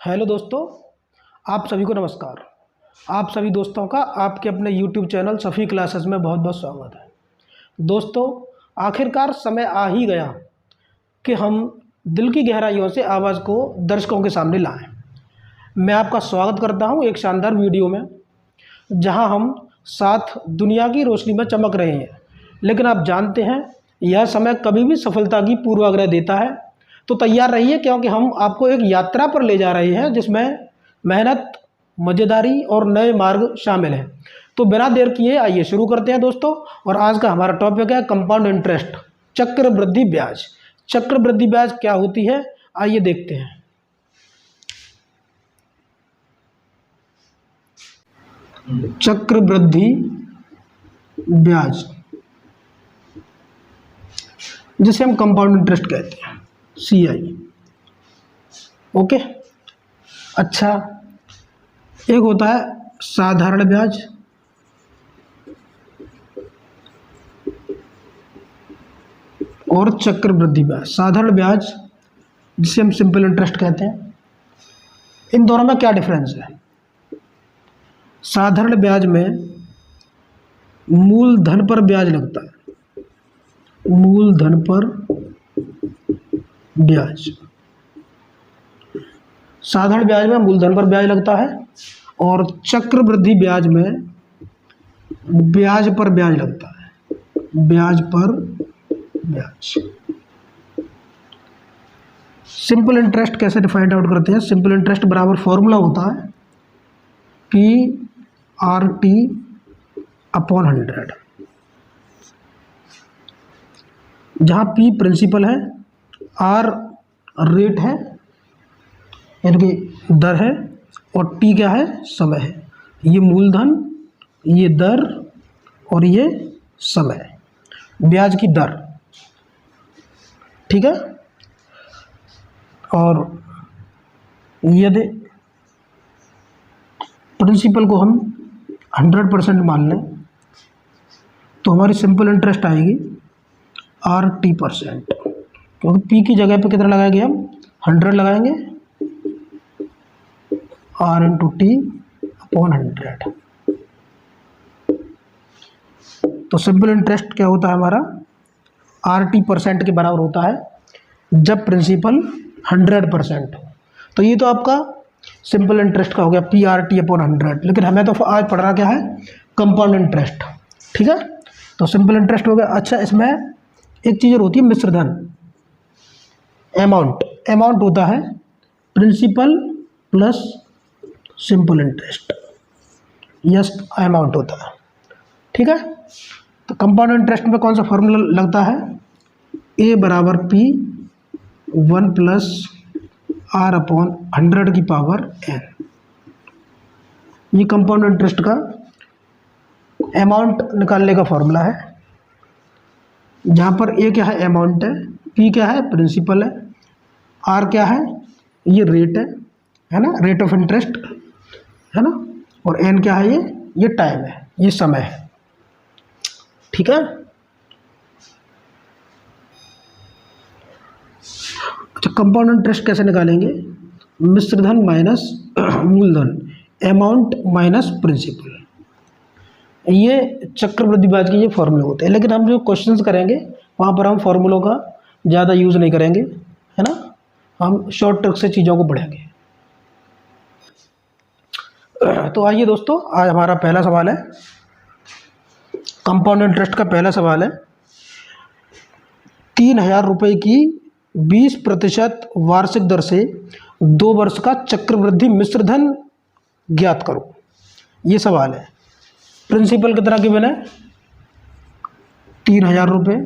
Hello दोस्तों, आप सभी को नमस्कार। आप सभी दोस्तों का आपके अपने YouTube चैनल सफ़ी क्लासेस में बहुत बहुत स्वागत है। दोस्तों, आखिरकार समय आ ही गया कि हम दिल की गहराइयों से आवाज़ को दर्शकों के सामने लाएं। मैं आपका स्वागत करता हूं एक शानदार वीडियो में, जहां हम साथ दुनिया की रोशनी में चमक रहे हैं। लेकिन आप जानते हैं, यह समय कभी भी सफलता की पूर्वाग्रह देता है। तो तैयार रहिए, क्योंकि हम आपको एक यात्रा पर ले जा रहे हैं जिसमें मेहनत, मज़ेदारी और नए मार्ग शामिल हैं। तो बिना देर किए आइए शुरू करते हैं दोस्तों। और आज का हमारा टॉपिक है कंपाउंड इंटरेस्ट, चक्रवृद्धि ब्याज। चक्रवृद्धि ब्याज क्या होती है, आइए देखते हैं। चक्रवृद्धि ब्याज, जिसे हम कंपाउंड इंटरेस्ट कहते हैं, CI। ओके, अच्छा, एक होता है साधारण ब्याज, और चक्रवृद्धि ब्याज। साधारण ब्याज, जिसे हम सिंपल इंटरेस्ट कहते हैं, इन दोनों में क्या डिफरेंस है? साधारण ब्याज में मूलधन पर ब्याज लगता है, मूलधन पर ब्याज। साधारण ब्याज में मूलधन पर ब्याज लगता है, और चक्रवृद्धि ब्याज में ब्याज पर ब्याज लगता है, ब्याज पर ब्याज। सिंपल इंटरेस्ट कैसे फाइंड आउट करते हैं? सिंपल इंटरेस्ट बराबर फॉर्मूला होता है PRT अपॉन 100, जहाँ P प्रिंसिपल है, R रेट है यानी कि दर है, और T क्या है? समय है। ये मूलधन, ये दर, और ये समय, ब्याज की दर। ठीक है। और यदि प्रिंसिपल को हम 100% मान लें तो हमारी सिंपल इंटरेस्ट आएगी RT%, क्योंकि P की जगह पे कितना लगाएंगे हम? 100 लगाएंगे, R इंटू T अपॉन 100। तो सिंपल इंटरेस्ट क्या होता है हमारा? RT% के बराबर होता है जब प्रिंसिपल 100% हो। तो ये तो आपका सिंपल इंटरेस्ट का हो गया PRT अपॉन 100। लेकिन हमें तो आज पढ़ना क्या है? Compound interest. ठीक है, तो सिंपल इंटरेस्ट हो गया। अच्छा, इसमें एक चीज़ और होती है, मिश्रधन, अमाउंट। अमाउंट होता है principal plus simple interest, yes amount होता है। ठीक है, तो कंपाउंड इंटरेस्ट में कौन सा फॉर्मूला लगता है? A बराबर P 1 प्लस R अपॉन 100 की पावर n। ये कंपाउंड इंटरेस्ट का अमाउंट निकालने का फॉर्मूला है, जहाँ पर A क्या है? अमाउंट है, P क्या है? प्रिंसिपल है, R क्या है? ये रेट है ना, रेट ऑफ इंटरेस्ट है ना, और n क्या है? ये टाइम है, ये समय है। ठीक है। अच्छा, कंपाउंड इंटरेस्ट कैसे निकालेंगे? मिश्रधन माइनस मूलधन, अमाउंट माइनस प्रिंसिपल। ये चक्रवृद्धि ब्याज के ये फॉर्मूले होते हैं। लेकिन हम जो क्वेश्चंस करेंगे वहाँ पर हम फॉर्मूलों का ज़्यादा यूज़ नहीं करेंगे, है ना, हम शॉर्ट ट्रिक से चीज़ों को बढ़ाएंगे। तो आइए दोस्तों, आज हमारा पहला सवाल है, कंपाउंड इंटरेस्ट का पहला सवाल है, 3000 रुपये की 20% वार्षिक दर से 2 वर्ष का चक्रवृद्धि मिश्रधन ज्ञात करो। ये सवाल है। प्रिंसिपल कितना गिवन है? 3000 रुपये,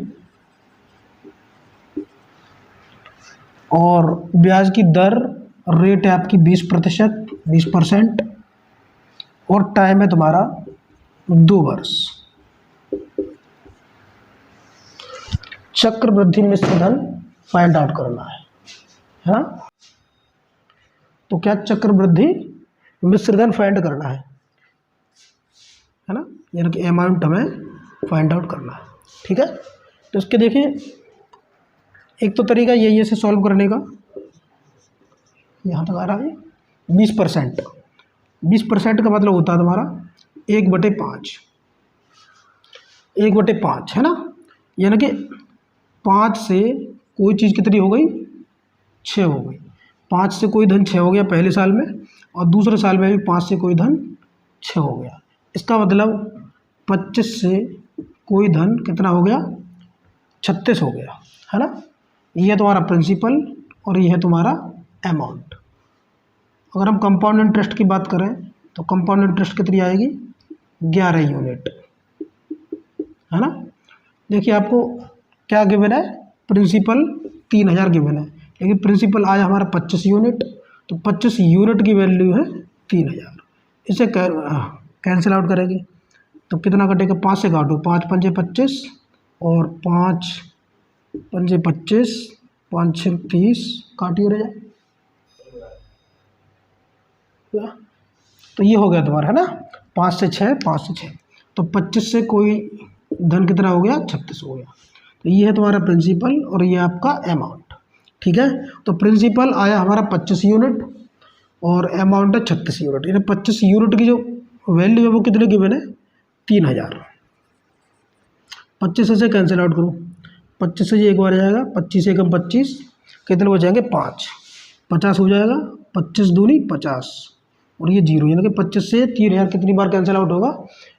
और ब्याज की दर, रेट है आपकी 20%, और टाइम है तुम्हारा 2 वर्ष। चक्रवृद्धि मिश्रधन फाइंड आउट करना है ना। तो क्या चक्रवृद्धि मिश्रधन फाइंड करना है ना, यानी कि अमाउंट हमें फाइंड आउट करना है। ठीक है, तो इसके देखिए एक तो तरीका यही है इसे सॉल्व करने का, यहाँ तक आ रहा है। 20%। 20% का मतलब होता है तुम्हारा 1/5, 1/5 है ना। यानी कि 5 से कोई चीज़ कितनी हो गई, 6 हो गई। 5 से कोई धन 6 हो गया पहले साल में, और दूसरे साल में भी 5 से कोई धन 6 हो गया। इसका मतलब 25 से कोई धन कितना हो गया, 36 हो गया, है ना। ये है तुम्हारा प्रिंसिपल और ये है तुम्हारा अमाउंट। अगर हम कंपाउंड इंटरेस्ट की बात करें तो कंपाउंड इंटरेस्ट कितनी आएगी, 11 यूनिट, है ना। देखिए आपको क्या गिवन है, प्रिंसिपल 3000 गिवन है, लेकिन प्रिंसिपल आया हमारा 25 यूनिट, तो 25 यूनिट की वैल्यू है 3000। इसे कैंसिल आउट करेंगे तो कितना कटेगा, 5 से काटो, 5 पंजे 25 और 5 पंजे 25, 5 6 30, काटिए रह जाए। तो ये हो गया तुम्हारा, है ना, 5 से 6, 5 से 6, तो 25 से कोई धन कितना हो गया, 36 हो गया। तो ये है तुम्हारा प्रिंसिपल और ये आपका अमाउंट, ठीक है। तो प्रिंसिपल आया हमारा 25 यूनिट और अमाउंट है 36 यूनिट। यानी 25 यूनिट की जो वैल्यू है वो कितने गिवन है, 3000। 25 से कैंसिल आउट करो, 25 से ये एक बार जाएगा, 25 एकम 25, कितने बचाएंगे 5, 50 हो जाएगा, 25 दूनी 50 और ये 0, यानी कि 25 से 3000 कितनी बार कैंसिल आउट होगा,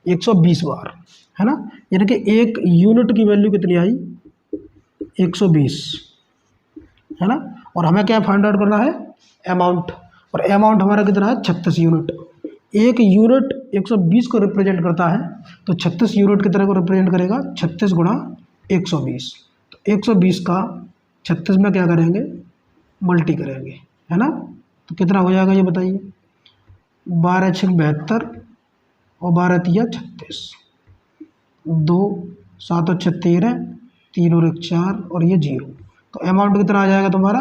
120 बार, है ना। यानी कि एक यूनिट की वैल्यू कितनी आई, 120, है ना। और हमें क्या फाइंड आउट करना है, अमाउंट, और अमाउंट हमारा कितना है, 36 यूनिट। एक यूनिट 120 को रिप्रेजेंट करता है, तो 36 यूनिट की तरह को रिप्रेजेंट करेगा, 36 गुणा 120। तो 120 का 36 में क्या करेंगे, मल्टी करेंगे, है ना। तो कितना हो जाएगा ये बताइए, 12 6 72 और 12 तिया 36, 2 7 और 6 13, 3 और 1 4 और ये 0। तो अमाउंट कितना आ जाएगा तुम्हारा,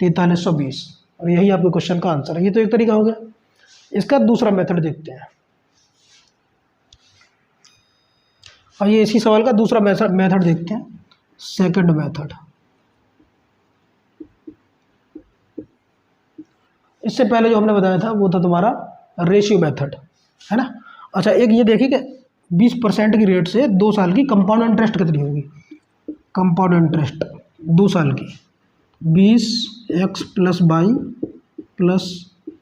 4320, और यही आपके क्वेश्चन का आंसर है। ये तो एक तरीका हो गया। इसका दूसरा मेथड देखते हैं, और ये इसी सवाल का दूसरा मेथड देखते हैं, सेकंड मेथड। इससे पहले जो हमने बताया था वो था तुम्हारा रेशियो मेथड, है ना। अच्छा, एक ये देखिए कि 20% की रेट से 2 साल की कंपाउंड इंटरेस्ट कितनी होगी। कंपाउंड इंटरेस्ट 2 साल की 20x + y +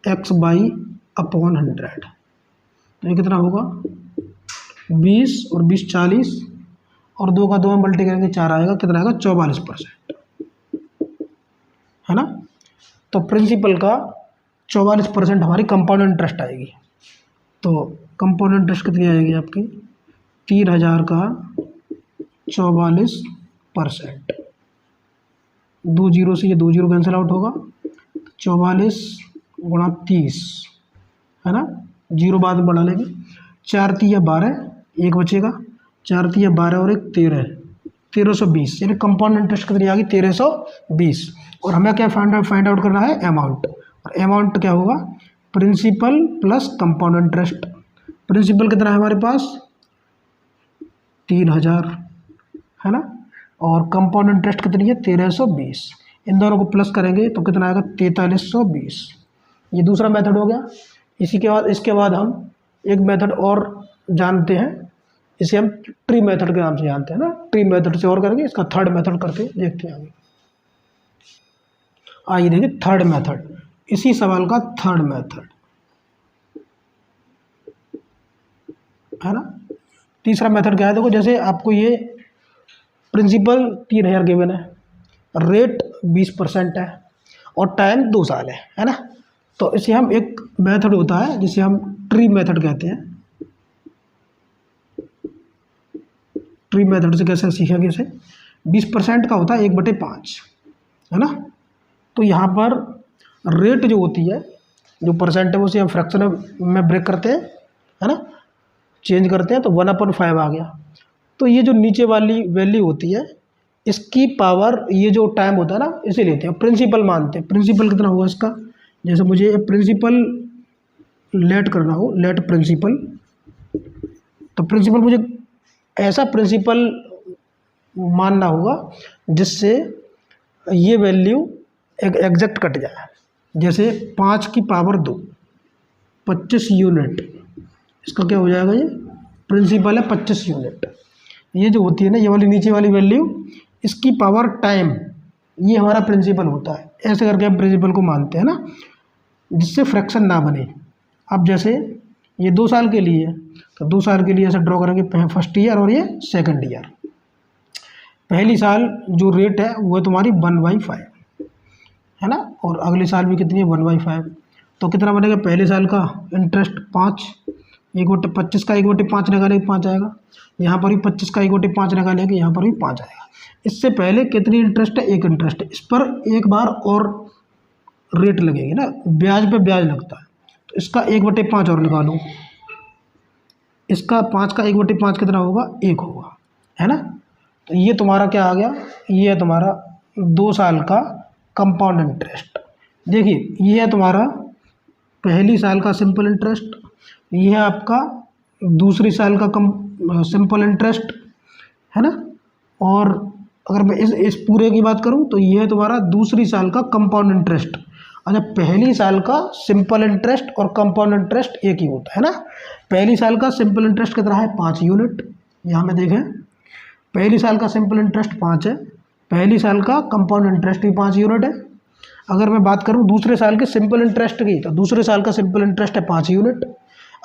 x/100, तो ये कितना होगा, 20 और 20 40 और 2 का 2 में मल्टी करेंगे 4 आएगा, कितना आएगा 44%, है ना। तो प्रिंसिपल का 44% हमारी कंपाउंड इंटरेस्ट आएगी। तो कंपाउंड इंटरेस्ट कितनी आएगी आपकी, 3000 का 44%, 2 जीरो से ये 2 जीरो कैंसिल आउट होगा, 44 गुणा 30, है ना, 0 बाद में बढ़ा लेंगे, 4 तिया 12, 1 बचेगा, 4 तिया 12 और 1 13, 1320, यानी कंपाउंड इंटरेस्ट कितनी आ गई, 1320। और हमें क्या फाइंड आउट करना है, अमाउंट। और अमाउंट क्या होगा, principal plus compound interest. Principal कितना है हमारे पास, 3000, है ना, और कंपाउंड इंटरेस्ट कितनी है, 1320। इन दोनों को प्लस करेंगे तो कितना आएगा, 4320। ये दूसरा मेथड हो गया। इसके बाद हम एक मेथड और जानते हैं, इसे हम ट्री मेथड के नाम से जानते हैं ना। ट्री मेथड से और करेंगे, इसका थर्ड मेथड करके देखते हैं आगे। आइए देखिए थर्ड मेथड, इसी सवाल का थर्ड मेथड, है ना। तीसरा मेथड क्या है, देखो जैसे आपको ये प्रिंसिपल 3000 गिवन है, रेट 20% है और टाइम 2 साल है ना। तो इसे हम एक मेथड होता है जिसे हम ट्री मेथड कहते हैं। ट्री मेथड से कैसे सीखेंगे इसे, 20% का होता है 1/5, है ना। तो यहाँ पर रेट जो होती है, जो परसेंट है उसे हम फ्रैक्शन में ब्रेक करते हैं, है ना, चेंज करते हैं, तो 1/5 आ गया। तो ये जो नीचे वाली वैल्यू होती है, इसकी पावर, ये जो टाइम होता है ना, इसे लेते हैं, प्रिंसिपल मानते हैं। प्रिंसिपल कितना होगा इसका, जैसे मुझे प्रिंसिपल लेट करना हो, लेट प्रिंसिपल, तो प्रिंसिपल मुझे ऐसा प्रिंसिपल मानना होगा जिससे ये वैल्यू एग्जैक्ट कट जाए, जैसे 5 की पावर 2 25 यूनिट, इसका क्या हो जाएगा, ये प्रिंसिपल है 25 यूनिट। ये जो होती है ना, ये वाली नीचे वाली वैल्यू, इसकी पावर टाइम, ये हमारा प्रिंसिपल होता है। ऐसे करके हम प्रिंसिपल को मानते हैं ना, जिससे फ्रैक्शन ना बने। अब जैसे ये 2 साल के लिए है, तो 2 साल के लिए ऐसे ड्रॉ करेंगे, फर्स्ट ईयर और ये सेकंड ईयर। पहली साल जो रेट है वो है तुम्हारी 1/5 है ना, और अगले साल भी कितनी है 1/5। तो कितना बनेगा, पहले साल का इंटरेस्ट 5, 1/25 का 1/5 निकालेंगे 5 आएगा। यहाँ पर भी 25 का 1/5 निकालेंगे, यहाँ पर भी 5 आएगा। इससे पहले कितनी इंटरेस्ट है, 1 इंटरेस्ट है। इस पर एक बार और रेट लगेगी ना, ब्याज पे ब्याज लगता है, तो इसका 1/5 और निकालो। इसका 5 का 1/5 कितना होगा, 1 होगा, है ना। तो ये तुम्हारा क्या आ गया, ये है तुम्हारा 2 साल का कंपाउंड इंटरेस्ट। देखिए ये है तुम्हारा पहली साल का सिंपल इंटरेस्ट, ये है आपका दूसरी साल का सिंपल इंटरेस्ट, है ना। और अगर मैं इस पूरे की बात करूं तो ये है तुम्हारा दूसरी साल का कंपाउंड इंटरेस्ट। अच्छा, पहली साल का सिंपल इंटरेस्ट और कंपाउंड इंटरेस्ट एक ही होता है ना। पहली साल का सिंपल इंटरेस्ट कितना है, 5 यूनिट। यहाँ में देखें, पहली साल का सिंपल इंटरेस्ट 5 है, पहली साल का कंपाउंड इंटरेस्ट भी 5 यूनिट है। अगर मैं बात करूं दूसरे साल के सिंपल इंटरेस्ट की, तो दूसरे साल का सिंपल इंटरेस्ट है 5 यूनिट।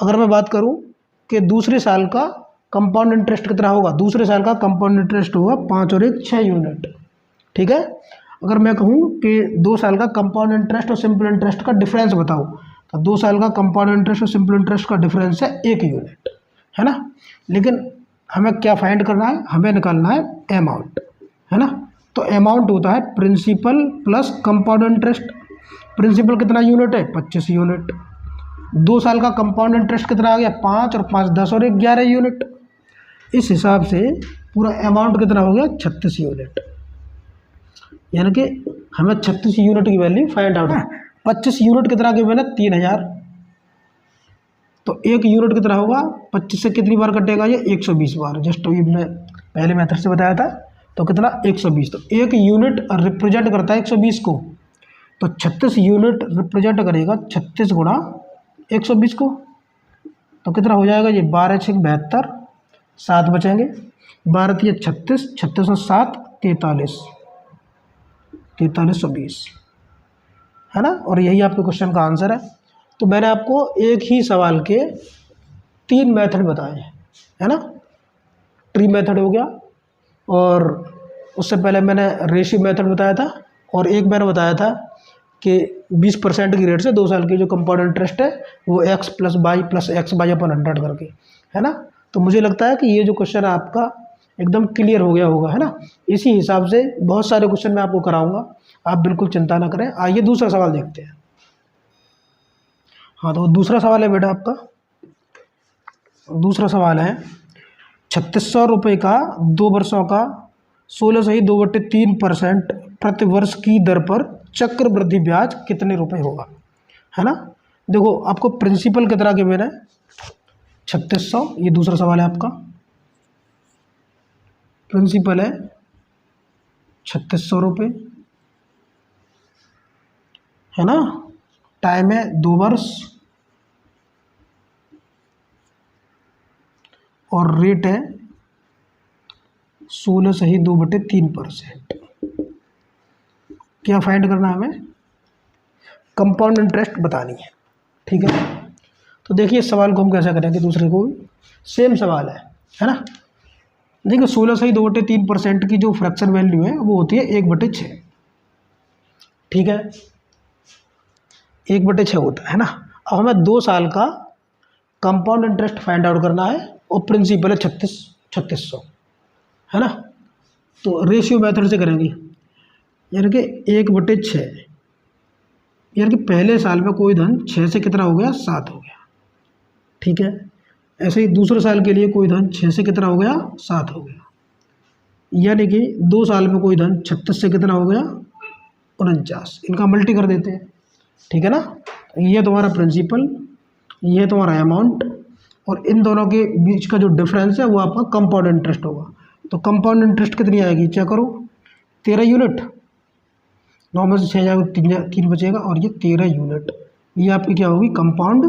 अगर मैं बात करूं कि दूसरे साल का कंपाउंड इंटरेस्ट कितना होगा, दूसरे साल का कंपाउंड इंटरेस्ट होगा 5 और 1 6 यूनिट, ठीक है। अगर मैं कहूं कि 2 साल का कंपाउंड इंटरेस्ट और सिंपल इंटरेस्ट का डिफरेंस बताओ, तो 2 साल का कंपाउंड इंटरेस्ट और सिंपल इंटरेस्ट का डिफरेंस है 1 यूनिट, है ना। लेकिन हमें क्या फाइंड करना है, हमें निकालना है अमाउंट, है ना। तो अमाउंट होता है principal plus compound interest. Principal कितना यूनिट है, 25 यूनिट। 2 साल का कंपाउंड इंटरेस्ट कितना आ गया, 5 और 5 10 और 1 11 यूनिट। इस हिसाब से पूरा अमाउंट कितना हो गया, 36 यूनिट। यानी कि हमें 36 यूनिट की वैल्यू फाइंड आउट है। 25 यूनिट कितना गिवन है, 3000। तो 1 यूनिट कितना होगा, 25 से कितनी बार कटेगा, ये 120 बार। जस्ट अभी मैं पहले मेथड से बताया था, तो कितना 120। तो 1 यूनिट रिप्रेजेंट करता है 120 को, तो 36 यूनिट रिप्रेजेंट करेगा 36 गुणा 120 को। तो कितना हो जाएगा, ये 12 6 72, 7 बचेंगे, 12 3 36, 36 और 7 43, 4320, है ना। और यही आपके क्वेश्चन का आंसर है। तो मैंने आपको एक ही सवाल के 3 मेथड बताए हैं, है ना। ट्री मेथड हो गया, और उससे पहले मैंने रेशियो मेथड बताया था, और एक मैंने बताया था कि 20% की रेट से 2 साल की जो कंपाउंड इंटरेस्ट है वो x + y + x/100 करके, है ना। तो मुझे लगता है कि ये जो क्वेश्चन है आपका एकदम क्लियर हो गया होगा, है ना। इसी हिसाब से बहुत सारे क्वेश्चन मैं आपको कराऊंगा, आप बिल्कुल चिंता ना करें। आइए दूसरा सवाल देखते हैं। हाँ, तो दूसरा सवाल है बेटा आपका, दूसरा सवाल है 3600 रुपये का 2 वर्षों का 16.2/3% प्रति वर्ष की दर पर चक्रवृद्धि ब्याज कितने रुपए होगा, है ना। देखो आपको प्रिंसिपल कितना गिवन है, 3600। ये दूसरा सवाल है आपका, प्रिंसिपल है 3600 रुपये, है ना। टाइम है 2 वर्ष, और रेट है 16.2/3%। क्या फाइंड करना है हमें, कंपाउंड इंटरेस्ट बतानी है, ठीक है। तो देखिए इस सवाल को हम कैसे करेंगे, दूसरे को सेम सवाल है ना। देखिए 16.2/3% की जो फ्रैक्शन वैल्यू है वो होती है 1/6, ठीक है, 1/6 होता है ना। अब हमें 2 साल का कंपाउंड इंटरेस्ट फाइंड आउट करना है, और प्रिंसिपल है 3600, है ना। तो रेशियो मेथड से करेंगे, यानी कि 1/6, यानी कि पहले साल में कोई धन 6 से कितना हो गया, 7 हो गया, ठीक है। ऐसे ही दूसरे साल के लिए कोई धन 6 से कितना हो गया, 7 हो गया। यानी कि 2 साल में कोई धन 36 से कितना हो गया, 49। इनका मल्टी कर देते हैं, ठीक है ना। ये तुम्हारा प्रिंसिपल, ये तुम्हारा अमाउंट, और इन दोनों के बीच का जो डिफरेंस है वो आपका कंपाउंड इंटरेस्ट होगा। तो कंपाउंड इंटरेस्ट कितनी आएगी, चेक करो, 13 यूनिट। 9 में से 6 जाएगा, 3 बचेगा, और ये 13 यूनिट। ये आपकी क्या होगी, कंपाउंड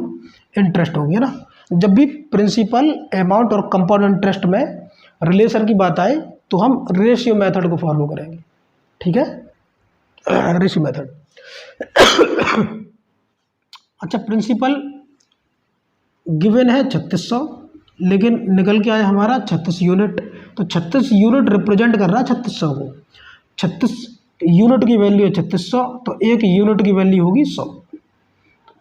इंटरेस्ट होगी, है ना। जब भी प्रिंसिपल अमाउंट और कंपाउंड इंटरेस्ट में रिलेशन की बात आए तो हम रेशियो मेथड को फॉलो करेंगे, ठीक है, रेशियो मेथड। अच्छा, प्रिंसिपल गिवन है 3600, लेकिन निकल के आया हमारा 36 यूनिट। तो 36 यूनिट रिप्रेजेंट कर रहा है 3600 को। 36 यूनिट की वैल्यू है 3600, तो एक यूनिट की वैल्यू होगी 100।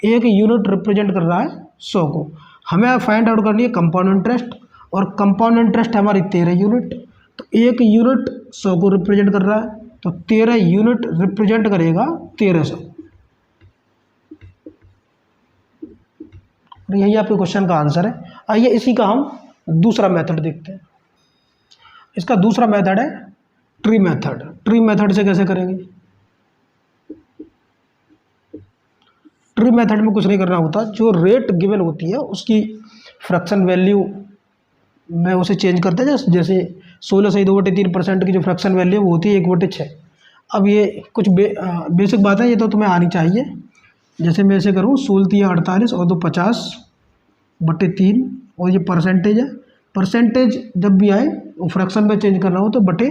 एक यूनिट रिप्रेजेंट कर रहा है 100 को। हमें फाइंड आउट करनी है कंपाउंड इंटरेस्ट, और कंपाउंड इंटरेस्ट है हमारी 13 यूनिट। तो एक यूनिट 100 को रिप्रेजेंट कर रहा है, तो 13 यूनिट रिप्रेजेंट करेगा 1300। यही आपके क्वेश्चन का आंसर है। आइए इसी का हम दूसरा मेथड देखते हैं। इसका दूसरा मेथड है ट्री मेथड। ट्री मेथड से कैसे करेंगे? ट्री मेथड में कुछ नहीं करना होता, जो रेट गिवन होती है उसकी फ्रैक्शन वैल्यू में उसे चेंज करते हैं। जैसे 16.2/3% की जो फ्रैक्शन वैल्यू वो होती है 1/6। अब ये कुछ बेसिक बात है, ये तो तुम्हें आनी चाहिए। जैसे मैं ऐसे करूँ, 16×3 = 48 और 2 50/3, और ये परसेंटेज है। परसेंटेज जब भी आए वो फ्रैक्शन में चेंज करना हो तो बटे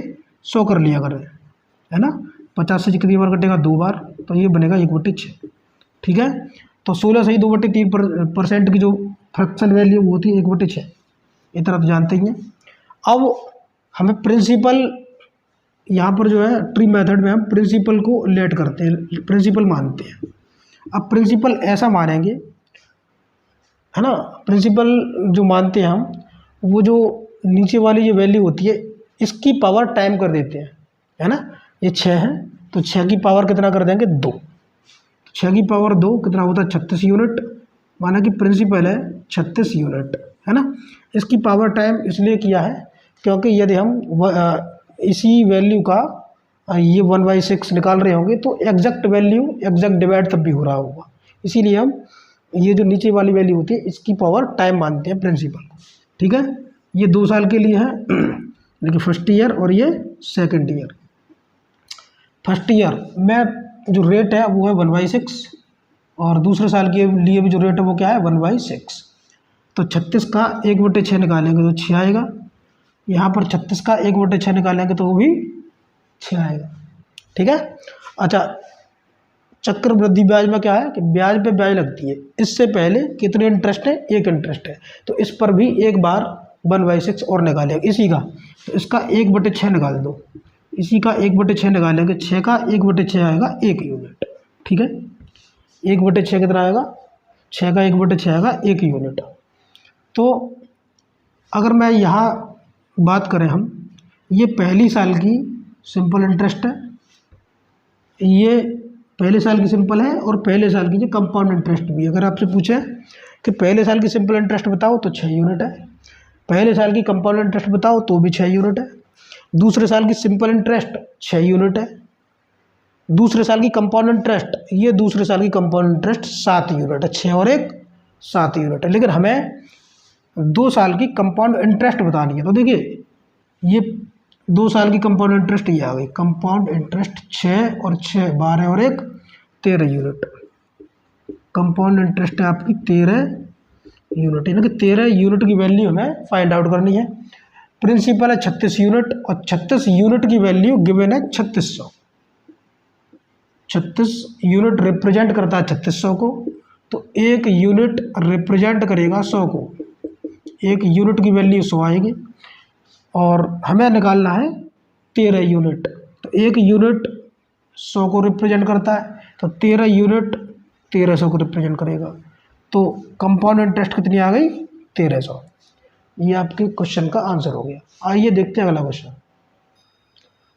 100 कर लिया करें, है ना। 50 से कितनी बार कटेगा? 2 बार, तो ये बनेगा 1/6, ठीक है। तो 16/2/3% की जो फ्रैक्शन वैल्यू वो होती है 1/6, इतना तो जानते ही हैं। अब हमें प्रिंसिपल, यहाँ पर जो है ट्री मेथड में हम प्रिंसिपल को लेट करते हैं, प्रिंसिपल मानते हैं। अब प्रिंसिपल ऐसा मानेंगे, है ना, प्रिंसिपल जो मानते हैं हम, वो जो नीचे वाली ये वैल्यू होती है इसकी पावर टाइम कर देते हैं, है ना। ये 6 है, तो 6 की पावर कितना कर देंगे? 2। 6 की पावर 2 कितना होता है? 36 यूनिट। माना कि प्रिंसिपल है 36 यूनिट, है ना। इसकी पावर टाइम इसलिए किया है क्योंकि यदि हम इसी वैल्यू का ये 1/6 निकाल रहे होंगे तो एग्जैक्ट वैल्यू, एग्जैक्ट डिवाइड तब भी हो रहा होगा। इसीलिए हम ये जो नीचे वाली वैल्यू होती है इसकी पावर टाइम मानते हैं प्रिंसिपल, ठीक है। ये 2 साल के लिए है, देखिए फर्स्ट ईयर और ये सेकंड ईयर। फर्स्ट ईयर में जो रेट है वो है 1/6, और दूसरे साल के लिए भी जो रेट है वो क्या है? 1/6। तो 36 का 1/6 निकालेंगे तो 6 आएगा। यहाँ पर 36 का 1/6 निकालेंगे तो वो भी 6 आएगा, ठीक है। अच्छा, चक्रवृद्धि ब्याज में क्या है कि ब्याज पे ब्याज लगती है। इससे पहले कितने इंटरेस्ट है? 1 इंटरेस्ट है, तो इस पर भी एक बार 1/6 और निकालेंगे इसी का। तो इसका 1/6 निकाल दो, इसी का 1/6 निकालेंगे। 6 का 1/6 आएगा 1 यूनिट, ठीक है। 1/6 कितना आएगा? 6 का 1/6 आएगा 1 यूनिट। तो अगर मैं यहाँ बात करें हम, ये पहली साल की सिंपल इंटरेस्ट है, ये पहले साल की सिंपल है, और पहले साल की जो कंपाउंड इंटरेस्ट भी। अगर आपसे पूछे कि पहले साल की सिंपल इंटरेस्ट बताओ तो 6 यूनिट है, पहले साल की कंपाउंड इंटरेस्ट बताओ तो भी 6 यूनिट है, दूसरे साल की सिंपल इंटरेस्ट 6 यूनिट है, दूसरे साल की कंपाउंड इंटरेस्ट, ये दूसरे साल की कंपाउंड इंटरेस्ट 7 यूनिट है। 6 और 1 7 यूनिट है। लेकिन हमें 2 साल की कंपाउंड इंटरेस्ट बतानी है, तो देखिए ये 2 साल की कंपाउंड इंटरेस्ट ये आ गई। कंपाउंड इंटरेस्ट 6 और 6 12 और 1 13 यूनिट। कंपाउंड इंटरेस्ट है आपकी 13 यूनिट, यानी कि 13 यूनिट की वैल्यू हमें फाइंड आउट करनी है। प्रिंसिपल है 36 यूनिट, और 36 यूनिट की वैल्यू गिवन है 3600। 36 यूनिट रिप्रेजेंट करता है 3600 को, तो 1 यूनिट रिप्रेजेंट करेगा 100 को। 1 यूनिट की वैल्यू 100 आएगी, और हमें निकालना है 13 यूनिट। तो 1 यूनिट 100 को रिप्रेजेंट करता है, तो 13 यूनिट 1300 को रिप्रेजेंट करेगा। तो कंपाउंड इंटरेस्ट कितनी आ गई? 1300। ये आपके क्वेश्चन का आंसर हो गया। आइए देखते हैं अगला क्वेश्चन।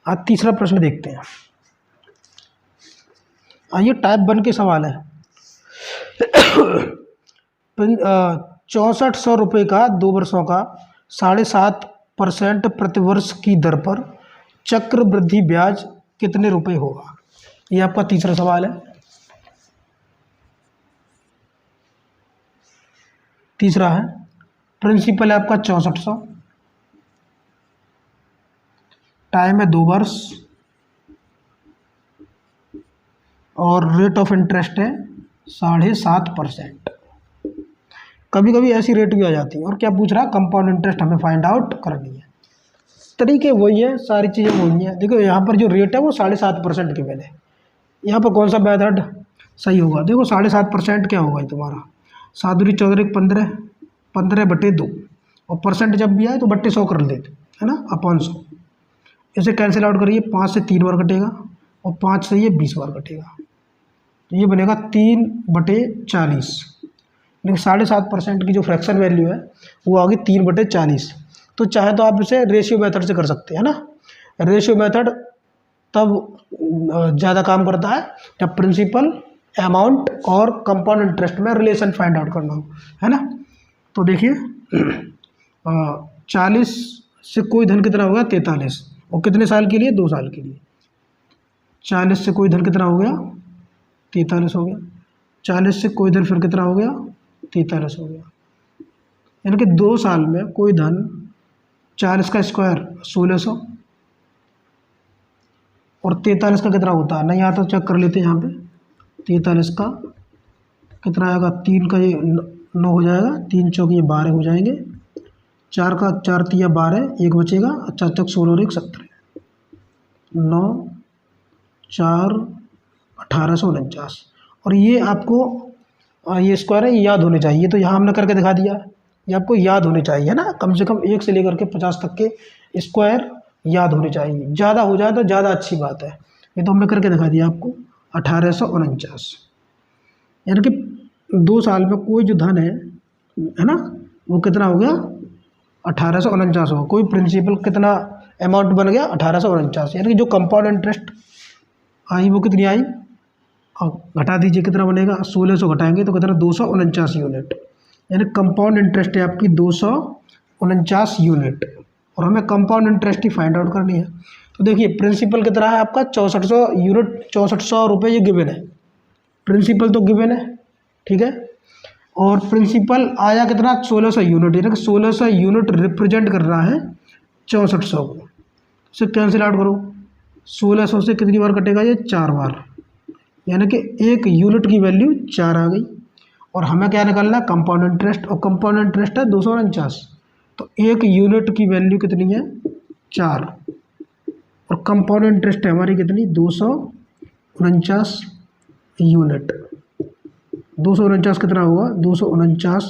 आज तीसरा प्रश्न देखते हैं। आइए टाइप 1 के सवाल है। 6400 रुपये का 2 वर्षों का 7.5% प्रतिवर्ष की दर पर चक्रवृद्धि ब्याज कितने रुपए होगा? ये आपका तीसरा सवाल है। तीसरा है, प्रिंसिपल है आपका 6400, टाइम है 2 वर्ष, और रेट ऑफ इंटरेस्ट है 7.5%। कभी कभी ऐसी रेट भी आ जाती है। और क्या पूछ रहा, कंपाउंड इंटरेस्ट हमें फाइंड आउट करनी है। तरीके वही है, सारी चीज़ें वही हैं। देखो यहाँ पर जो रेट है वो 7.5% गिवन है। यहाँ पर कौन सा मेथड सही होगा? देखो 7.5% क्या होगा तुम्हारा, 7 दूनी 14 15, 15/2, और परसेंट जब भी आए तो बट्टे 100 कर लेते, है ना, अपॉन 100। इसे कैंसिल आउट करिए, 5 से 3 बार कटेगा और 5 से ये 20 बार कटेगा, तो ये बनेगा 3/40। लेकिन 7.5% की जो फ्रैक्शन वैल्यू है वो आ गई 3/40। तो चाहे तो आप इसे रेशियो मेथड से कर सकते हैं ना। रेशियो मेथड तब ज़्यादा काम करता है जब प्रिंसिपल, अमाउंट और कंपाउंड इंटरेस्ट में रिलेशन फाइंड आउट करना हो, है ना। तो देखिए 40 से कोई धन कितना हो गया, 43, और कितने साल के लिए, 2 साल के लिए। 40 से कोई धन कितना हो गया, 43 हो गया। 40 से कोई धन फिर कितना हो गया, 43 हो गया। यानी कि 2 साल में कोई धन 40 का स्क्वायर 1600, और 43 का कितना होता है, नहीं आता तो चेक कर लेते हैं यहाँ पे। 43 का कितना आएगा, 3 का ये 9 हो जाएगा, 3 चौक ये 12 हो जाएंगे, 4 का 4 तिया 12, 1 बचेगा, 4 चौक 16 और 1 17, 9 4 1849। और ये आपको ये स्क्वायर है, ये याद होने चाहिए। तो यहाँ हमने करके दिखा दिया, ये आपको याद होने चाहिए, है ना। कम से कम 1 से लेकर के 50 तक के स्क्वायर याद होने चाहिए। ज़्यादा हो जाए तो ज़्यादा अच्छी बात है। ये तो हमने करके दिखा दिया आपको, 1849। यानी कि 2 साल में कोई जो धन है ना, वो कितना हो गया, 1849 होगा। कोई प्रिंसिपल कितना अमाउंट बन गया, 1849। यानी कि जो कंपाउंड इंटरेस्ट आई वो कितनी आई, घटा दीजिए कितना बनेगा, 1600 घटाएंगे तो कितना, 249 यूनिट। यानी कंपाउंड इंटरेस्ट है आपकी 249 यूनिट, और हमें कंपाउंड इंटरेस्ट ही फाइंड आउट करनी है। तो देखिए प्रिंसिपल कितना है आपका, 6400 यूनिट, 6400 रुपये ये गिवन है। प्रिंसिपल तो गिवन है, ठीक है। और प्रिंसिपल आया कितना, 1600 यूनिट, यानी कि 1600 यूनिट रिप्रेजेंट कर रहा है 6400 को। इसे कैंसिल आउट करो, 1600 से कितनी बार कटेगा, ये 4 बार, यानी कि 1 यूनिट की वैल्यू 4 आ गई। और हमें क्या निकालना है, कंपाउंड इंटरेस्ट, और कंपाउंड इंटरेस्ट है 249। तो 1 यूनिट की वैल्यू कितनी है, 4, और कंपाउंड इंटरेस्ट है हमारी कितनी, 249 यूनिट। 249 कितना होगा, 249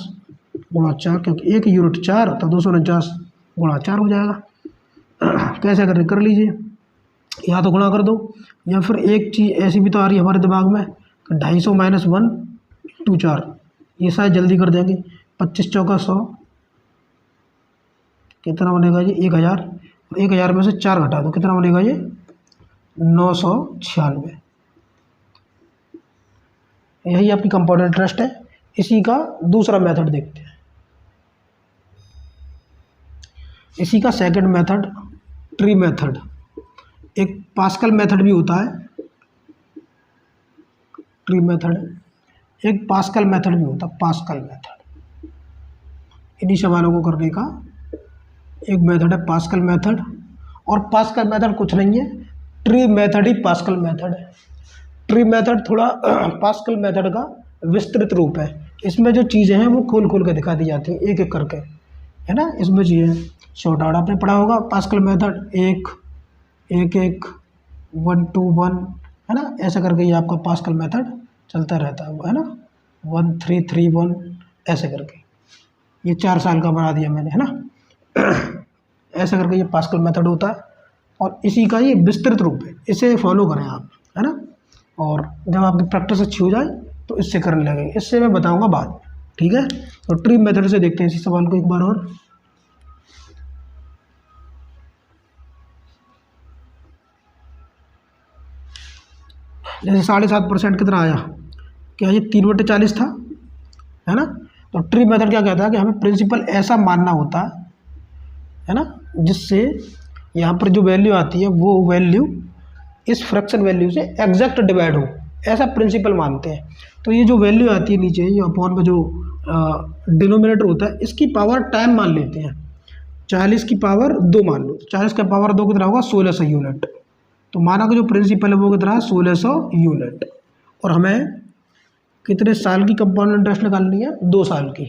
गुणा 4, क्योंकि 1 यूनिट 4, तो 249 गुणा 4 हो जाएगा। कैसे करें, कर लीजिए, या तो गुणा कर दो, या फिर एक चीज़ ऐसी भी तो आ रही है हमारे दिमाग में, 250 - 1 × 4, ये शायद जल्दी कर देंगे। 25 चौका 100, कितना बनेगा जी, 1000, और 1000 में से 4 घटा दो, कितना बनेगा ये, 996। यही आपकी कंपाउंड इंटरेस्ट है। इसी का दूसरा मेथड देखते हैं। इसी का सेकंड मेथड, ट्री मेथड। एक पास्कल मेथड भी होता है, ट्री मेथड, एक पास्कल मेथड भी होता है, पास्कल मेथड। इन्हीं सवालों को करने का एक मेथड है पास्कल मेथड। और पास्कल मेथड कुछ नहीं है, ट्री मेथड ही पास्कल मेथड है। ट्री मेथड थोड़ा पास्कल मेथड का विस्तृत रूप है। इसमें जो चीज़ें हैं वो खोल खोल के दिखा दी जाती हैं, एक एक करके, है ना। इसमें चीज़ें शॉर्ट आउट आपने पढ़ा होगा, पास्कल मेथड 1 1 1 1 2 1, है ना। ऐसा करके ये आपका पास्कल मेथड चलता रहता है, है ना, 1 3 3 1, ऐसे करके। ये 4 साल का बना दिया मैंने, है ना। ऐसा करके ये पास्कल मेथड होता है, और इसी का ये विस्तृत रूप है। इसे फॉलो करें आप, है ना। और जब आपकी प्रैक्टिस अच्छी हो जाए तो इससे करने लगेंगे, इससे मैं बताऊंगा बाद में, ठीक है। तो ट्री मेथड से देखते हैं इसी सवाल को एक बार और। जैसे 7.5% कितना आया, क्या ये 3/40 था, है ना। तो ट्री मेथड क्या कहता है कि हमें प्रिंसिपल ऐसा मानना होता है ना, जिससे यहाँ पर जो वैल्यू आती है वो वैल्यू इस फ्रैक्शन वैल्यू से एग्जैक्ट डिवाइड हो, ऐसा प्रिंसिपल मानते हैं। तो ये जो वैल्यू आती है नीचे, ये अपॉन में जो डिनोमिनेटर होता है, इसकी पावर टाइम मान लेते हैं। 40 की पावर 2 मान लो, 40 का पावर 2 कितना होगा, 1600 यूनिट। तो माना कि जो प्रिंसिपल है वो कितना है, 1600 यूनिट। और हमें कितने साल की कंपाउंड इंटरेस्ट निकालनी है, 2 साल की,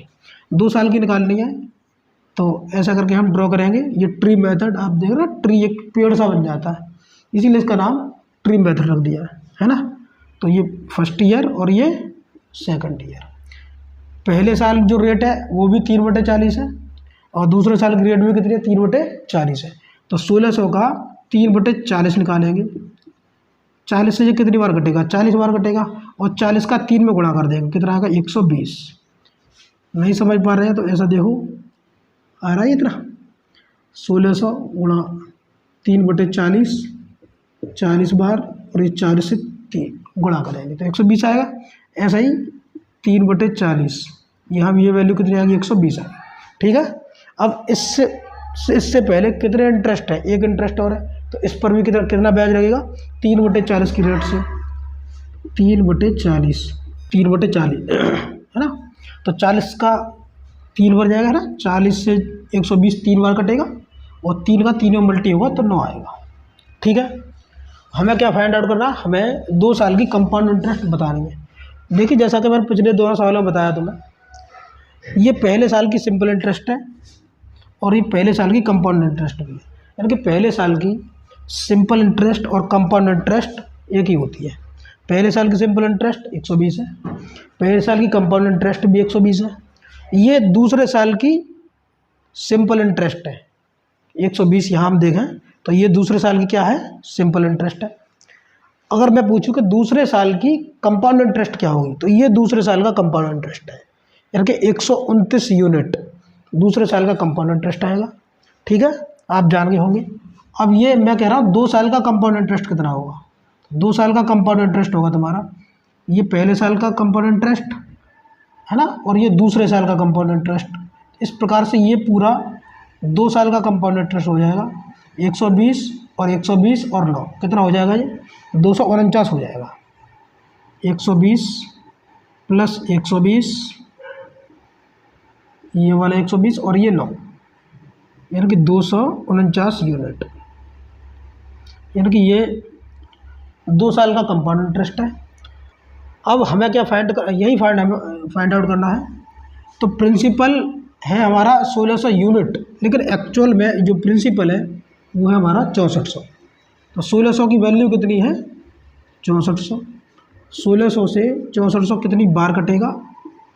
2 साल की निकालनी है। तो ऐसा करके हम ड्रॉ करेंगे। ये ट्री मेथड, आप देख रहे हो ट्री एक पेड़ सा बन जाता है, इसीलिए इसका नाम ट्री मेथड रख दिया है ना। तो ये फर्स्ट ईयर और ये सेकंड ईयर। पहले साल जो रेट है वो भी 3/40 है और दूसरे साल की रेट भी कितनी है, 3/40 है। तो 1600 का 3/40 निकालेंगे। 40 से ये कितनी बार कटेगा, 40 बार कटेगा और 40 का 3 में गुणा कर देंगे, कितना आएगा 120। नहीं समझ पा रहे हैं तो ऐसा देखो, आ रहा है इतना 1600 गुणा 3/40, 40 बार और ये 40 से 3 गुणा करेंगे तो 120 आएगा। ऐसा ही 3/40, यहाँ भी ये वैल्यू कितनी आएगी, 120 आएगी। ठीक है। अब इससे पहले कितने इंटरेस्ट है, एक इंटरेस्ट और है, तो इस पर भी कितना ब्याज लगेगा, 3/40 की रेट से, 3/40 है ना। तो 40 का 3 बार जाएगा ना, 40 से 120 3 बार कटेगा और 3 का 3 में मल्टी होगा तो 9 आएगा। ठीक है। हमें क्या फाइंड आउट करना, हमें 2 साल की कंपाउंड इंटरेस्ट बतानी है। देखिए जैसा कि मैंने पिछले दोनों सवालों में बताया तुम्हें, ये पहले साल की सिंपल इंटरेस्ट है और ये पहले साल की कंपाउंड इंटरेस्ट भी है। यानी कि पहले साल की सिंपल इंटरेस्ट और कंपाउंड इंटरेस्ट एक ही होती है। पहले साल की सिंपल इंटरेस्ट 120 है, पहले साल की कंपाउंड इंटरेस्ट भी 120 है। ये दूसरे साल की सिंपल इंटरेस्ट है 120, यहाँ हम देखें तो ये दूसरे साल की क्या है, सिंपल इंटरेस्ट है। अगर मैं पूछूं कि दूसरे साल की कंपाउंड इंटरेस्ट क्या होगी, तो ये दूसरे साल का कंपाउंड इंटरेस्ट है, यानी कि 129 यूनिट दूसरे साल का कंपाउंड इंटरेस्ट आएगा। ठीक है, आप जान गए होंगे। अब ये मैं कह रहा हूँ 2 साल का कंपाउंड इंटरेस्ट कितना होगा, 2 साल का कंपाउंड इंटरेस्ट होगा तुम्हारा, ये पहले साल का कंपाउंड इंटरेस्ट है ना, और ये दूसरे साल का कंपाउंड इंटरेस्ट। इस प्रकार से ये पूरा 2 साल का कंपाउंड इंटरेस्ट हो जाएगा। 120 और 120 और 9 कितना हो जाएगा, ये 249 हो जाएगा। 120 प्लस 120, ये वाला 120 और ये 9, यानी कि 249 यूनिट, यानी कि ये 2 साल का कंपाउंड इंटरेस्ट है। अब हमें क्या यही फाइंड आउट करना है। तो प्रिंसिपल है हमारा 1600 यूनिट, लेकिन एक्चुअल में जो प्रिंसिपल है वो है हमारा 6400। तो 1600 की वैल्यू कितनी है, 6400। 1600 से 6400 कितनी बार कटेगा,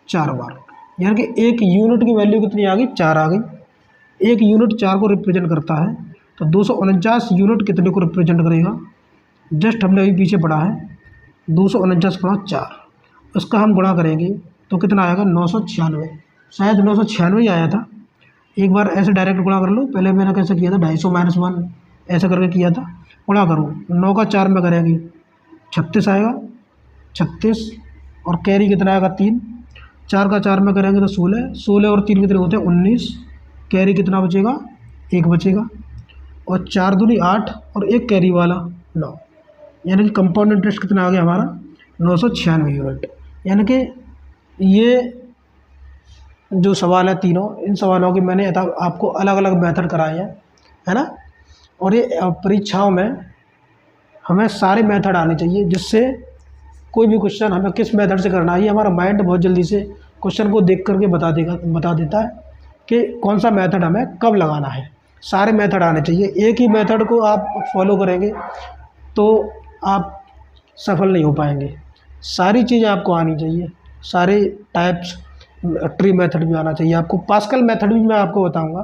4 बार, यानी कि एक यूनिट की वैल्यू कितनी आ गई, 4 आ गई। एक यूनिट 4 को रिप्रेजेंट करता है, तो 249 यूनिट कितने को रिप्रेजेंट करेगा, जस्ट हमने अभी पीछे पढ़ा है 249 × 4, उसका हम गुणा करेंगे तो कितना आएगा, 996, शायद 996 ही आया था। एक बार ऐसे डायरेक्ट गुणा कर लो, पहले मैंने कैसे किया था, 250 - 1 ऐसा करके किया था। गुणा करो, 9 का 4 में करेंगे 36 आएगा, 36 और कैरी कितना आएगा 3, 4 का 4 में करेंगे तो 16, 16 और 3 कितने होते हैं 19, कैरी कितना बचेगा, 1 बचेगा, और 4 दूनी 8 और 1 कैरी वाला 9, यानी कि कंपाउंड इंटरेस्ट कितना आ गया हमारा, 996 यूनिट। यानी कि ये जो सवाल है तीनों, इन सवालों की मैंने आपको अलग अलग मेथड कराए हैं, है ना। और ये परीक्षाओं में हमें सारे मेथड आने चाहिए, जिससे कोई भी क्वेश्चन हमें किस मेथड से करना है, ये हमारा माइंड बहुत जल्दी से क्वेश्चन को देख करके बता देता है कि कौन सा मेथड हमें कब लगाना है। सारे मेथड आने चाहिए, एक ही मेथड को आप फॉलो करेंगे तो आप सफल नहीं हो पाएंगे। सारी चीज़ें आपको आनी चाहिए, सारे टाइप्स, ट्री मेथड भी आना चाहिए आपको। पास्कल मेथड भी मैं आपको बताऊंगा।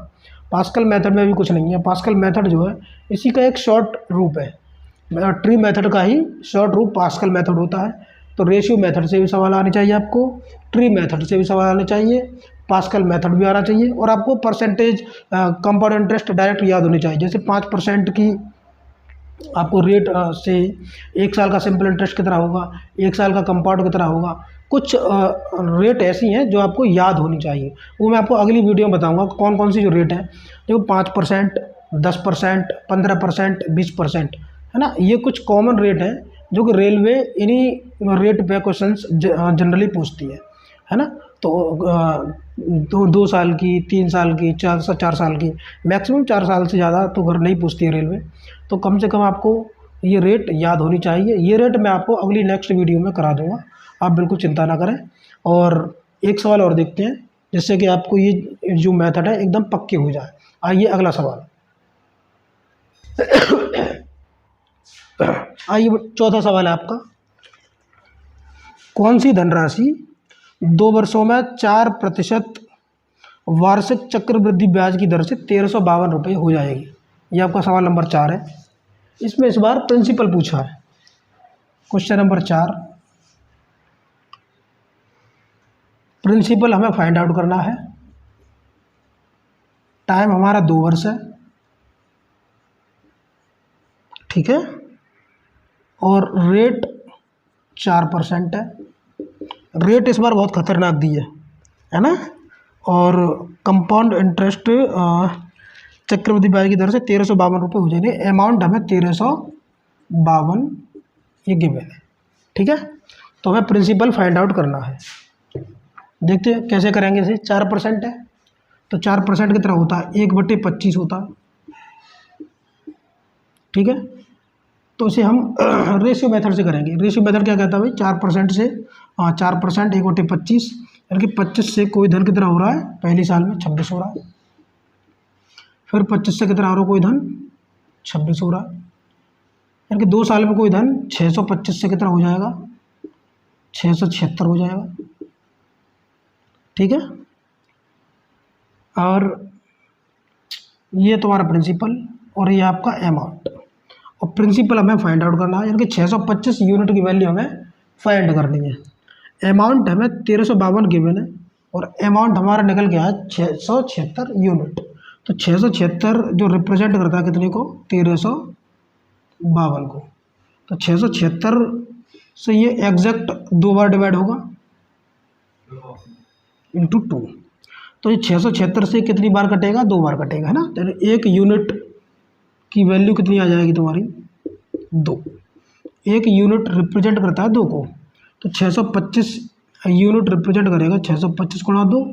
पास्कल मेथड में भी कुछ नहीं है, पास्कल मेथड जो है इसी का एक शॉर्ट रूप है, ट्री मेथड का ही शॉर्ट रूप पास्कल मेथड होता है। तो रेशियो मेथड से भी सवाल आने चाहिए आपको, ट्री मेथड से भी सवाल आने चाहिए, पास्कल मेथड भी आना चाहिए, और आपको परसेंटेज कंपाउंड इंटरेस्ट डायरेक्ट याद होनी चाहिए। जैसे 5% की आपको रेट से 1 साल का सिंपल इंटरेस्ट कितना होगा, 1 साल का कंपाउंड कितना होगा, कुछ रेट ऐसी हैं जो आपको याद होनी चाहिए। वो मैं आपको अगली वीडियो में बताऊंगा कौन कौन सी जो रेट है, जो 5%, 10%, 15%, 20%, है ना। ये कुछ कॉमन रेट हैं जो कि रेलवे इन्हीं रेट पे क्वेश्चंस जनरली पूछती है ना। तो 2 साल की, 3 साल की, 4 साल की, मैक्सिमम 4 साल से ज़्यादा तो घर नहीं पूछती है रेलवे। तो कम से कम आपको ये रेट याद होनी चाहिए। ये रेट मैं आपको अगली नेक्स्ट वीडियो में करा दूंगा, आप बिल्कुल चिंता ना करें। और एक सवाल और देखते हैं, जिससे कि आपको ये जो मेथड है एकदम पक्के हो जाए। आइए अगला सवाल। आइए चौथा सवाल है आपका। कौन सी धनराशि 2 वर्षों में 4% वार्षिक चक्रवृद्धि ब्याज की दर से 1352 रुपये हो जाएगी? ये आपका सवाल नंबर 4 है। इसमें इस बार प्रिंसिपल पूछा है। क्वेश्चन नंबर 4, प्रिंसिपल हमें फाइंड आउट करना है। टाइम हमारा 2 वर्ष है, ठीक है, और रेट 4% है। रेट इस बार बहुत खतरनाक दी है ना। और कंपाउंड इंटरेस्ट चक्रवृद्धि ब्याज की दर से 1352 रुपये हो जाएंगे। अमाउंट हमें 1352 ये गिवन है, ठीक है। तो हमें प्रिंसिपल फाइंड आउट करना है। देखते हैं कैसे करेंगे इसे। 4% है तो 4% की तरह होता है 1/25 होता है, ठीक है। तो इसे हम रेशियो मेथड से करेंगे। रेशियो मेथड क्या कहता है भाई? 4% से 4% 1/25, यानी कि 25 से कोई धन कितना हो रहा है? पहली साल में 26 हो रहा है। फिर 25 से कितना हो रहा है? कोई धन 26 हो रहा है, यानी कि 2 साल में कोई धन 625 से कितना हो जाएगा? 676 हो जाएगा, ठीक है। और ये तुम्हारा प्रिंसिपल और ये आपका अमाउंट। और प्रिंसिपल हमें फाइंड आउट करना है, यानी कि 625 यूनिट की वैल्यू हमें फाइंड करनी है। अमाउंट हमें 1352 गिवन है और अमाउंट हमारा निकल गया है 676 यूनिट। तो 676 जो रिप्रेजेंट करता है कितने को? 1352 को। तो 676 से ये एग्जैक्ट 2 बार डिवाइड होगा इंटू 2। तो ये 676 से कितनी बार कटेगा? 2 बार कटेगा, है ना। तो 1 यूनिट की वैल्यू कितनी आ जाएगी तुम्हारी? 2। 1 यूनिट रिप्रेजेंट करता है 2 को, तो 625 यूनिट रिप्रेजेंट करेगा 625 गुणा 2,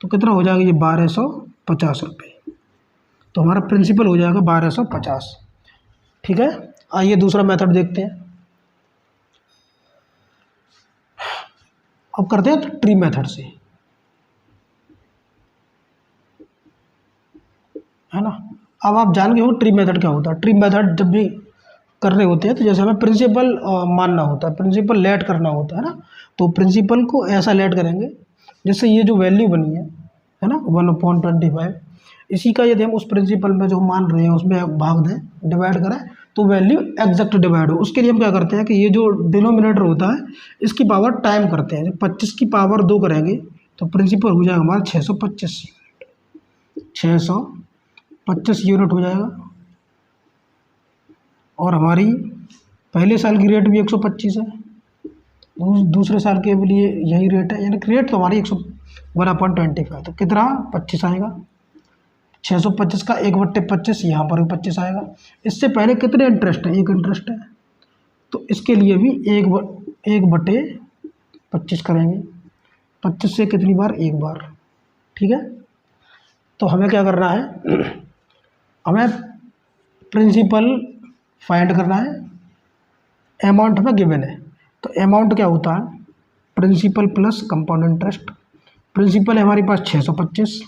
तो कितना हो जाएगा? ये 1250 रुपये। तो हमारा प्रिंसिपल हो जाएगा 1250, ठीक है। आइए दूसरा मेथड देखते हैं। अब करते हैं ट्री मेथड से, है ना। अब आप जान गए हो ट्री मेथड क्या होता है। ट्री मेथड जब भी कर रहे होते हैं तो जैसे हमें प्रिंसिपल मानना होता है, प्रिंसिपल लेट करना होता है ना। तो प्रिंसिपल को ऐसा लेट करेंगे जिससे ये जो वैल्यू बनी है ना 1/25, इसी का यदि हम उस प्रिंसिपल में जो मान रहे हैं उसमें भाग दें, डिवाइड करें, तो वैल्यू एग्जैक्ट डिवाइड हो। उसके लिए हम क्या करते हैं कि ये जो डिनोमिनेटर होता है इसकी पावर टाइम करते हैं। जब 25 की पावर 2 करेंगे तो प्रिंसिपल हो जाएगा हमारा 625 यूनिट। 625 यूनिट हो जाएगा। और हमारी पहले साल की रेट भी 125 है, दूसरे साल के लिए यही रेट है, यानी कि रेट तो हमारी 1/25। तो कितना? 25 आएगा। 625 का 1/25 यहाँ पर भी 25 आएगा। इससे पहले कितने इंटरेस्ट है? 1 इंटरेस्ट है, तो इसके लिए भी 1/25 करेंगे। 25 से कितनी बार? 1 बार, ठीक है। तो हमें क्या करना है? हमें प्रिंसिपल फाइंड करना है। अमाउंट हमें गिवन है, तो अमाउंट क्या होता है? Principal plus compound interest. Principal है हमारे पास 625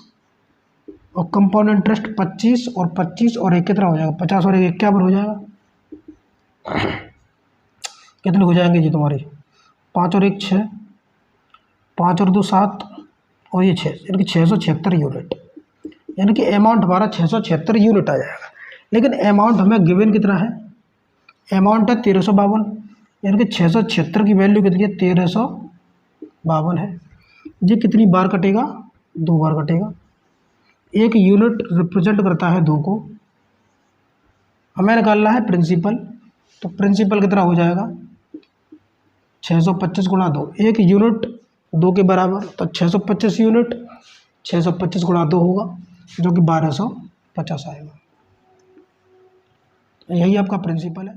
और कंपाउंड इंटरेस्ट 25 और 25 और 1 कितना हो जाएगा? 50 और 1 51 हो जाएगा। कितने हो जाएंगे जी तुम्हारे? 5 और 1 6, 5 और 2 7 और ये 6, यानी कि 676 यूनिट। यानी कि अमाउंट हमारा 676 यूनिट आ जाएगा। लेकिन अमाउंट हमें गिवन कितना है? अमाउंट है 1352, यानी कि 676 की वैल्यू कितनी है? 1352 है। ये कितनी बार कटेगा? 2 बार कटेगा। 1 यूनिट रिप्रेजेंट करता है 2 को। हमें निकालना है प्रिंसिपल, तो प्रिंसिपल कितना हो जाएगा? 625 गुणा 2। 1 यूनिट 2 के बराबर, तो 625 यूनिट 625 गुणा 2 होगा, जो कि 1250 आएगा। यही आपका प्रिंसिपल है।